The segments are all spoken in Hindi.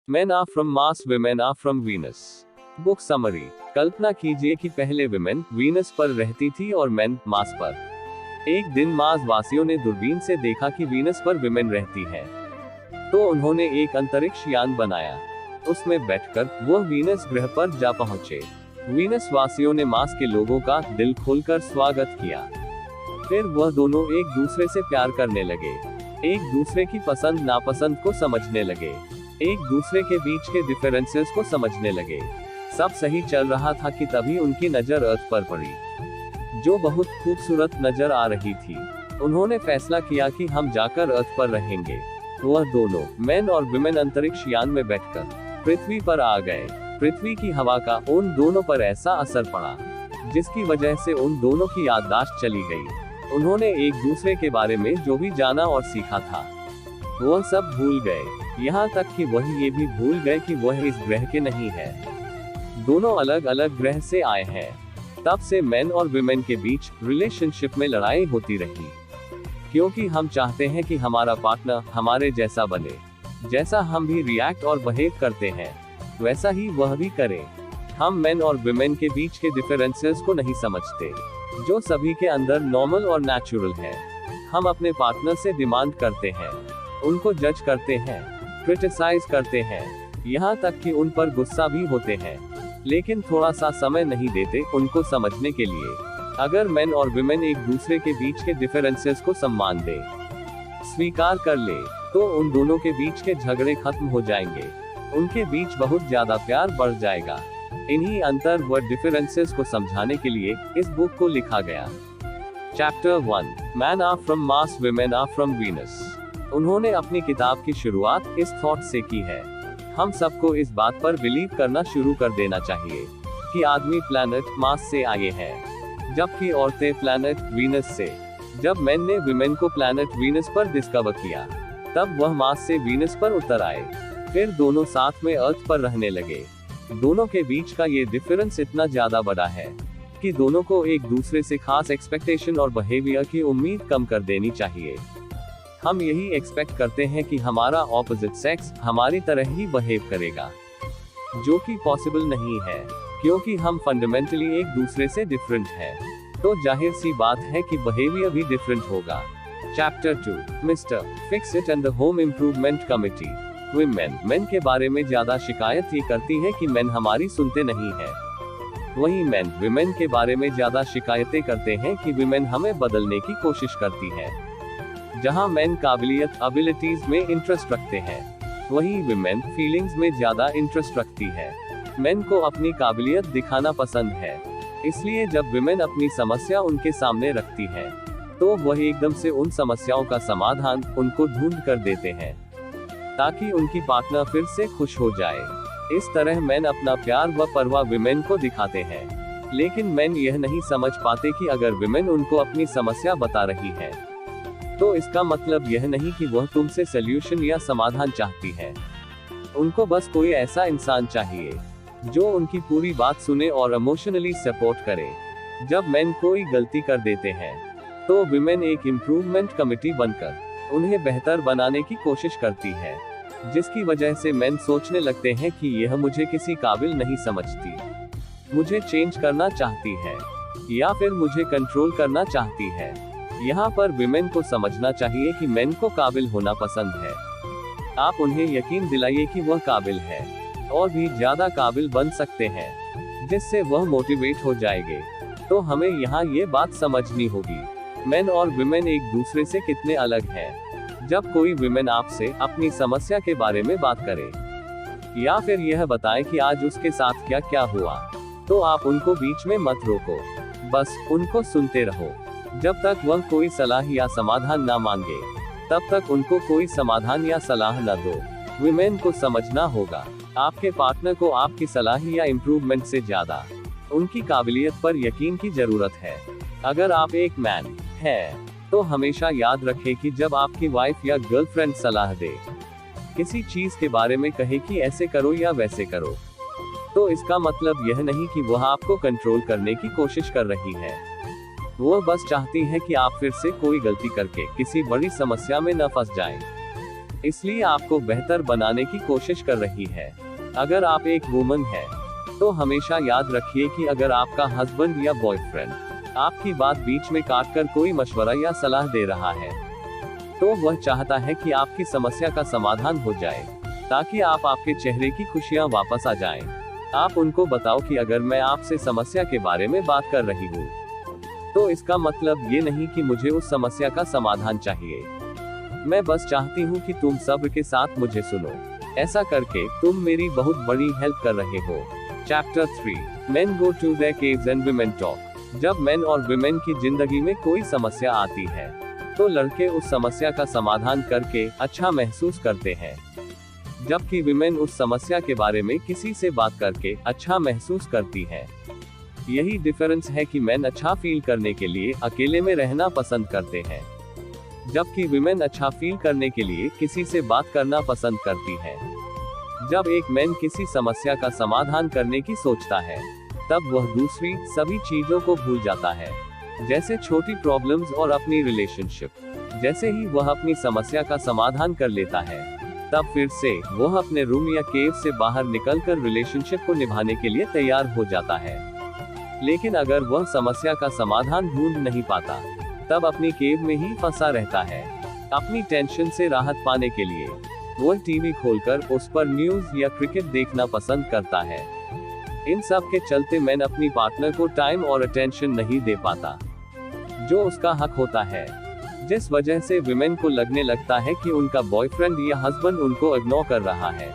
Men are from Mars, women are from Venus. Book summary. कल्पना कीजिए कि पहले विमेन वीनस पर रहती थी और मेन मार्स पर। एक दिन मार्स वासियों ने दूरबीन से देखा कि वीनस पर विमेन रहती हैं। तो उन्होंने एक अंतरिक्ष यान बनाया। उसमें बैठकर वह वीनस ग्रह पर जा पहुंचे। वीनस वासियों ने मार्स के लोगों का दिल खोलकर स्वागत किया। फिर वह दोनों एक दूसरे से प्यार करने लगे, एक दूसरे की पसंद नापसंद को समझने लगे, एक दूसरे के बीच के डिफरेंसेस को समझने लगे। सब सही चल रहा था कि तभी उनकी नजर अर्थ पर पड़ी, जो बहुत खूबसूरत नजर आ रही थी। उन्होंने फैसला किया कि हम जाकर अर्थ पर रहेंगे। वह दोनों मेन और विमेन अंतरिक्ष यान में बैठकर पृथ्वी पर आ गए। पृथ्वी की हवा का उन दोनों पर ऐसा असर पड़ा, जिसकी वजह से उन दोनों की याददाश्त चली गई। उन्होंने एक दूसरे के बारे में जो भी जाना और सीखा था, वह सब भूल गए। यहाँ तक कि वह ये भी भूल गए कि वह इस ग्रह के नहीं है। दोनों अलग अलग ग्रह से आए हैं। तब से मेन और विमेन के बीच रिलेशनशिप में लड़ाई होती रही, क्योंकि हम चाहते हैं कि हमारा पार्टनर हमारे जैसा बने। जैसा हम भी रिएक्ट और बिहेव करते हैं, वैसा ही वह भी करे। हम मेन और विमेन के बीच के डिफरेंसेस को नहीं समझते, जो सभी के अंदर नॉर्मल और नेचुरल है। हम अपने पार्टनर से डिमांड करते हैं, उनको जज करते हैं, क्रिटिसाइज करते हैं, यहाँ तक कि उन पर गुस्सा भी होते हैं, लेकिन थोड़ा सा समय नहीं देते उनको समझने के लिए। अगर मेन और विमेन एक दूसरे के बीच के डिफरेंसेस को सम्मान दे, स्वीकार कर ले, तो उन दोनों के बीच के झगड़े खत्म हो जाएंगे। उनके बीच बहुत ज्यादा प्यार बढ़ जाएगा। इन्हीं अंतर व डिफरेंसेस को समझाने के लिए इस बुक को लिखा गया। Chapter 1, men are from Mars, women are from Venus. उन्होंने अपनी किताब की शुरुआत इस थॉट से की है, हम सबको इस बात पर बिलीव करना शुरू कर देना चाहिए कि आदमी प्लैनेट मार्स से आए हैं, जबकि औरतें प्लैनेट वीनस से। जब मैन ने विमेन को प्लैनेट वीनस पर डिस्कवर किया, तब वह मार्स से वीनस पर उतर आए। फिर दोनों साथ में अर्थ पर रहने लगे। दोनों के बीच का ये डिफरेंस इतना ज्यादा बड़ा है कि दोनों को एक दूसरे से खास एक्सपेक्टेशन और बिहेवियर की उम्मीद कम कर देनी चाहिए। हम यही एक्सपेक्ट करते हैं कि हमारा ऑपोजिट सेक्स हमारी तरह ही बिहेव करेगा, जो कि पॉसिबल नहीं है, क्योंकि हम फंडामेंटली एक दूसरे से डिफरेंट हैं। तो जाहिर सी बात है कि बिहेवियर भी डिफरेंट होगा। Chapter 2, mister fix it and the home improvement committee. Women main के बारे में ज्यादा शिकायत ये करती है कि मेन हमारी सुनते नहीं है। वहीं मेन विमेन के बारे में ज्यादा शिकायतें करते हैं कि विमेन हमें बदलने की कोशिश करती है। जहां मेन काबिलियत एबिलिटीज में इंटरेस्ट रखते हैं, वहीं विमेन फीलिंग्स में ज्यादा इंटरेस्ट रखती है। मेन को अपनी काबिलियत दिखाना पसंद है, इसलिए जब विमेन अपनी समस्या उनके सामने रखती है, तो वह एकदम से उन समस्याओं का समाधान उनको ढूंढ कर देते हैं, ताकि उनकी पार्टनर फिर से खुश हो जाए। इस तरह मेन अपना प्यार व परवाह विमेन को दिखाते हैं, लेकिन मेन यह नहीं समझ पाते कि अगर विमेन उनको अपनी समस्या बता रही है, तो इसका मतलब यह नहीं कि वह तुमसे सल्यूशन या समाधान चाहती है। उनको बस कोई ऐसा इंसान चाहिए जो उनकी पूरी बात सुने और इमोशनली सपोर्ट करे। जब मेन कोई गलती कर देते हैं, तो विमेन एक इम्प्रूवमेंट कमिटी बनकर उन्हें बेहतर बनाने की कोशिश करती है, जिसकी वजह से मेन सोचने लगते हैं कि यह मुझे किसी काबिल नहीं समझती, मुझे चेंज करना चाहती है, या फिर मुझे कंट्रोल करना चाहती है। यहाँ पर विमेन को समझना चाहिए कि मेन को काबिल होना पसंद है। आप उन्हें यकीन दिलाइए कि वह काबिल है, और भी ज्यादा काबिल बन सकते हैं, जिससे वह मोटिवेट हो जाएंगे। तो हमें यहाँ ये बात समझनी होगी, मेन और विमेन एक दूसरे से कितने अलग हैं। जब कोई विमेन आपसे अपनी समस्या के बारे में बात करे, या फिर यह बताए कि आज उसके साथ क्या क्या हुआ, तो आप उनको बीच में मत रोको, बस उनको सुनते रहो। जब तक वह कोई सलाह या समाधान ना मांगे, तब तक उनको कोई समाधान या सलाह न दो। विमेन को समझना होगा, आपके पार्टनर को आपकी सलाह या इम्प्रूवमेंट से ज्यादा उनकी काबिलियत पर यकीन की जरूरत है। अगर आप एक मैन हैं, तो हमेशा याद रखें कि जब आपकी वाइफ या गर्लफ्रेंड सलाह दे, किसी चीज के बारे में कहे कि ऐसे करो या वैसे करो, तो इसका मतलब यह नहीं कि वह आपको कंट्रोल करने की कोशिश कर रही है। वो बस चाहती है कि आप फिर से कोई गलती करके किसी बड़ी समस्या में न फंस जाएं। इसलिए आपको बेहतर बनाने की कोशिश कर रही है। अगर आप एक वुमन है, तो हमेशा याद रखिए कि अगर आपका हस्बैंड या बॉयफ्रेंड आपकी बात बीच में काटकर कोई मशवरा या सलाह दे रहा है, तो वह चाहता है कि आपकी समस्या का समाधान हो जाए, ताकि आपके चेहरे की खुशियां वापस आ जाएं। आप उनको बताओ कि अगर मैं आपसे समस्या के बारे में बात कर रही हूँ, तो इसका मतलब ये नहीं कि मुझे उस समस्या का समाधान चाहिए। मैं बस चाहती हूँ कि तुम सब्र के साथ मुझे सुनो। ऐसा करके तुम मेरी बहुत बड़ी हेल्प कर रहे हो। Chapter 3 Men go to their caves and women talk। जब मेन और विमेन की जिंदगी में कोई समस्या आती है, तो लड़के उस समस्या का समाधान करके अच्छा महसूस करते हैं, जबकि विमेन उस समस्या के बारे में किसी से बात करके अच्छा महसूस करती हैं। यही डिफरेंस है कि मेन अच्छा फील करने के लिए अकेले में रहना पसंद करते हैं, जबकि विमेन अच्छा फील करने के लिए किसी से बात करना पसंद करती हैं। जब एक मैन किसी समस्या का समाधान करने की सोचता है, तब वह दूसरी सभी चीजों को भूल जाता है, जैसे छोटी प्रॉब्लम्स और अपनी रिलेशनशिप। जैसे ही वह अपनी समस्या का समाधान कर लेता है, तब फिर से वह अपने रूम या केव से बाहर निकलकर रिलेशनशिप को निभाने के लिए तैयार हो जाता है। लेकिन अगर वह समस्या का समाधान ढूंढ नहीं पाता, तब अपनी केव में ही फंसा रहता है। अपनी टेंशन से राहत पाने के लिए वह टीवी खोलकर उस पर न्यूज या क्रिकेट देखना पसंद करता है। इन सब के चलते मैन अपनी पार्टनर को टाइम और अटेंशन नहीं दे पाता, जो उसका हक होता है, जिस वजह से विमेन को लगने लगता है कि उनका बॉयफ्रेंड या हस्बैंड उनको इग्नोर कर रहा है,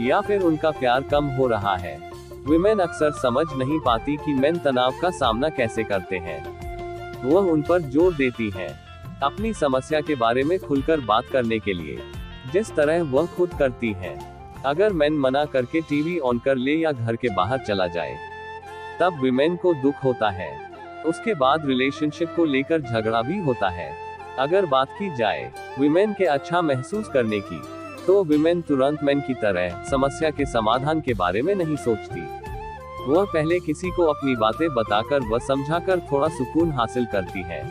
या फिर उनका प्यार कम हो रहा है। विमेन अक्सर समझ नहीं पाती कि मेन तनाव का सामना कैसे करते हैं। वह उन पर जोर देती है अपनी समस्या के बारे में खुलकर बात करने के लिए, जिस तरह वह खुद करती है। अगर मैन मना करके टीवी ऑन कर ले या घर के बाहर चला जाए, तब विमेन को दुख होता है। उसके बाद रिलेशनशिप को लेकर झगड़ा भी होता है। अगर बात की जाए विमेन के अच्छा महसूस करने की, तो विमेन तुरंत मैन की तरह समस्या के समाधान के बारे में नहीं सोचती। वह पहले किसी को अपनी बातें बताकर व समझाकर थोड़ा सुकून हासिल करती है।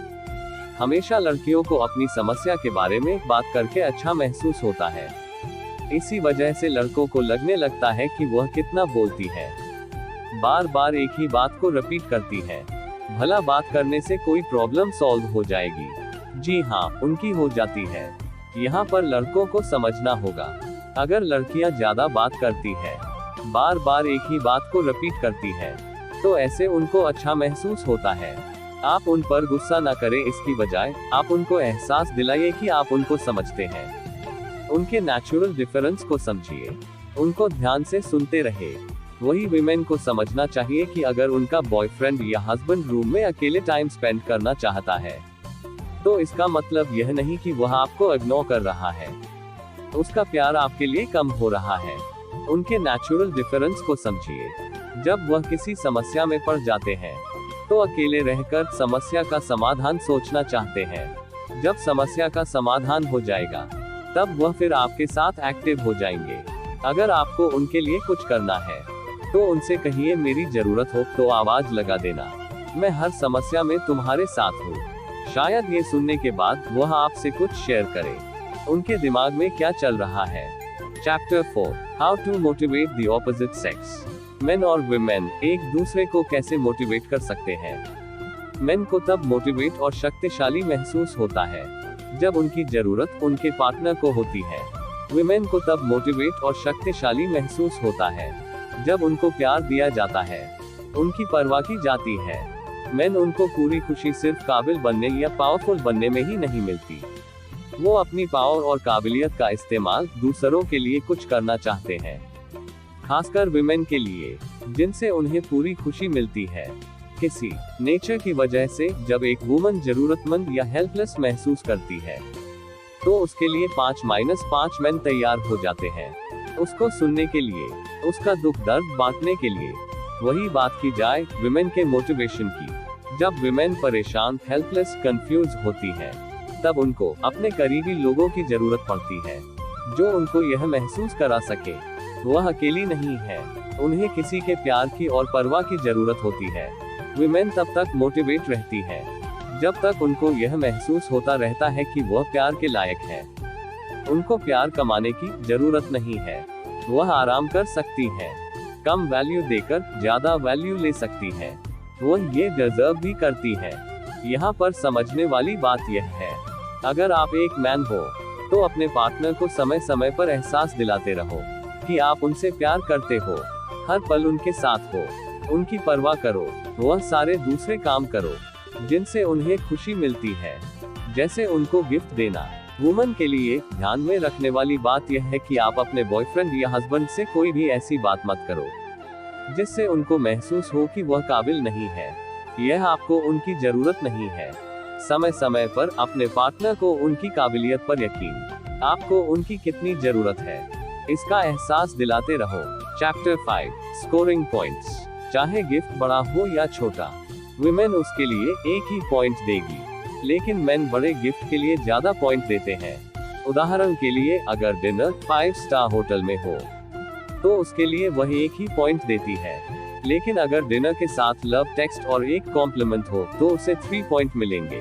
हमेशा लड़कियों को अपनी समस्या के बारे में बात करके अच्छा महसूस होता है। इसी वजह से लड़कों को लगने लगता है कि वह कितना बोलती है, बार बार एक ही बात को रिपीट करती है। भला बात करने से कोई प्रॉब्लम सॉल्व हो जाएगी? जी हाँ, उनकी हो जाती है। यहाँ पर लड़कों को समझना होगा, अगर लड़कियाँ ज्यादा बात करती है, बार बार एक ही बात को रिपीट करती है, तो ऐसे उनको अच्छा महसूस होता है। आप उन पर गुस्सा न करें, इसकी बजाय आप उनको एहसास दिलाइए कि आप उनको समझते हैं। उनके नेचुरल डिफरेंस को समझिए, उनको ध्यान से सुनते रहे। वही विमेन को समझना चाहिए कि अगर उनका बॉयफ्रेंड या हस्बैंड रूम में अकेले टाइम स्पेंड करना चाहता है, तो इसका मतलब यह नहीं कि वह आपको इग्नोर कर रहा है, उसका प्यार आपके लिए कम हो रहा है। उनके नेचुरल डिफरेंस को समझिए। जब वह किसी समस्या में पड़ जाते हैं, तो अकेले रहकर समस्या का समाधान सोचना चाहते हैं। जब समस्या का समाधान हो जाएगा, तब वह फिर आपके साथ एक्टिव हो जाएंगे। अगर आपको उनके लिए कुछ करना है, तो उनसे कहिए मेरी जरूरत हो तो आवाज लगा देना, मैं हर समस्या में तुम्हारे साथ हूँ। शायद ये सुनने के बाद वह आपसे कुछ शेयर करे, उनके दिमाग में क्या चल रहा है। Chapter 4 how to motivate the opposite sex. Men और विमेन एक दूसरे को कैसे मोटिवेट कर सकते हैं? मेन को तब मोटिवेट और शक्तिशाली महसूस होता है जब उनकी जरूरत उनके पार्टनर को होती है। विमेन को तब मोटिवेट और शक्तिशाली महसूस होता है जब उनको प्यार दिया जाता है, उनकी परवाह की जाती है। मेन उनको पूरी खुशी सिर्फ काबिल बनने या पावरफुल बनने में ही नहीं मिलती। वो अपनी पावर और काबिलियत का इस्तेमाल दूसरों के लिए कुछ करना चाहते हैं, खासकर विमेन के लिए, जिनसे उन्हें पूरी खुशी मिलती है। किसी नेचर की वजह से जब एक वुमन जरूरतमंद या हेल्पलेस महसूस करती है, तो उसके लिए 5-5 मेन तैयार हो जाते हैं, उसको सुनने के लिए, उसका दुख दर्द बांटने के लिए। वही बात की जाए विमेन के मोटिवेशन की, जब विमेन परेशान, हेल्पलेस, कंफ्यूज होती है, तब उनको अपने करीबी लोगों की जरूरत पड़ती है, जो उनको यह महसूस करा सके वह अकेली नहीं है। उन्हें किसी के प्यार की और परवाह की जरूरत होती है। विमेन तब तक मोटिवेट रहती है जब तक उनको यह महसूस होता रहता है कि वह प्यार के लायक है। उनको प्यार कमाने की जरूरत नहीं है, वह आराम कर सकती हैं। कम वैल्यू देकर ज्यादा वैल्यू ले सकती हैं। वह ये डिजर्व भी करती हैं। यहाँ पर समझने वाली बात यह है, अगर आप एक मैन हो तो अपने पार्टनर को समय समय पर एहसास दिलाते रहो कि आप उनसे प्यार करते हो। हर पल उनके साथ हो, उनकी परवाह करो, वह सारे दूसरे काम करो जिनसे उन्हें खुशी मिलती है, जैसे उनको गिफ्ट देना। वुमन के लिए ध्यान में रखने वाली बात यह है कि आप अपने बॉयफ्रेंड या हस्बैंड से कोई भी ऐसी बात मत करो जिससे उनको महसूस हो कि वह काबिल नहीं है। यह आपको उनकी जरूरत नहीं है। समय समय पर अपने पार्टनर को उनकी काबिलियत पर यकीन, आपको उनकी कितनी जरूरत है, इसका एहसास दिलाते रहो। Chapter 5 scoring points. चाहे गिफ्ट बड़ा हो या छोटा, विमेन उसके लिए एक ही पॉइंट देगी, लेकिन मेन बड़े गिफ्ट के लिए ज्यादा पॉइंट देते हैं। उदाहरण के लिए, अगर डिनर 5 स्टार होटल में हो तो उसके लिए वह एक ही पॉइंट देती है, लेकिन अगर डिनर के साथ लव टेक्स्ट और एक कॉम्प्लीमेंट हो तो उसे 3 पॉइंट मिलेंगे।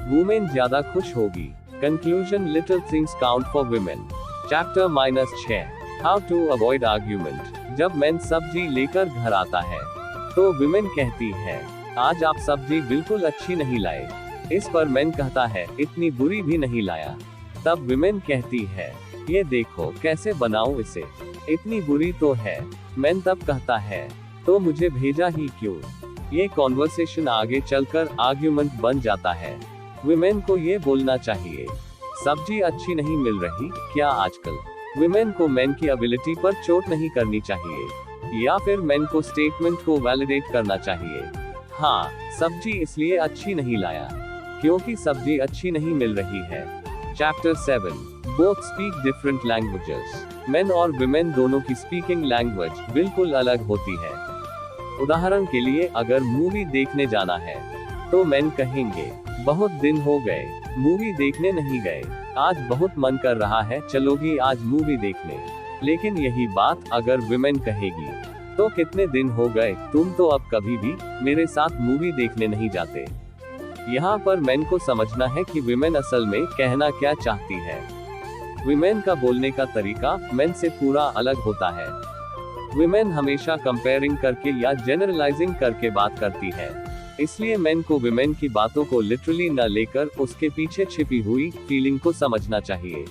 वुमेन ज्यादा खुश होगी। Conclusion, little things count for women. Chapter -6 how to avoid argument. जब मेन सब्जी लेकर घर आता है तो विमेन कहती है, आज आप सब्जी बिल्कुल अच्छी नहीं लाए। इस पर मेन कहता है, इतनी बुरी भी नहीं लाया। तब विमेन कहती है, ये देखो कैसे बनाऊं इसे, इतनी बुरी तो है। मेन तब कहता है, तो मुझे भेजा ही क्यों। ये कॉन्वर्सेशन आगे चलकर आर्ग्यूमेंट बन जाता है। विमेन को ये बोलना चाहिए, सब्जी अच्छी नहीं मिल रही क्या आजकल। विमेन को मेन की एबिलिटी पर चोट नहीं करनी चाहिए, या फिर मेन को स्टेटमेंट को वैलिडेट करना चाहिए। हाँ, सब्जी इसलिए अच्छी नहीं लाया क्योंकि सब्जी अच्छी नहीं मिल रही है। Chapter 7 both speak different languages. Main और विमेन दोनों की स्पीकिंग लैंग्वेज बिल्कुल अलग होती है। उदाहरण के लिए, अगर मूवी देखने जाना है तो मेन कहेंगे, बहुत दिन हो गए मूवी देखने नहीं गए, आज बहुत मन कर रहा है, चलोगी आज मूवी देखने। लेकिन यही बात अगर विमेन कहेगी, तो कितने दिन हो गए, तुम तो अब कभी भी मेरे साथ मूवी देखने नहीं जाते। यहाँ पर मेन को समझना है कि विमेन असल में कहना क्या चाहती है। विमेन का बोलने का तरीका मेन से पूरा अलग होता है। विमेन हमेशा कंपेयरिंग करके या जनरलाइजिंग करके बात करती है, इसलिए मेन को विमेन की बातों को लिटरली न लेकर उसके पीछे छिपी हुई फीलिंग को समझना चाहिए।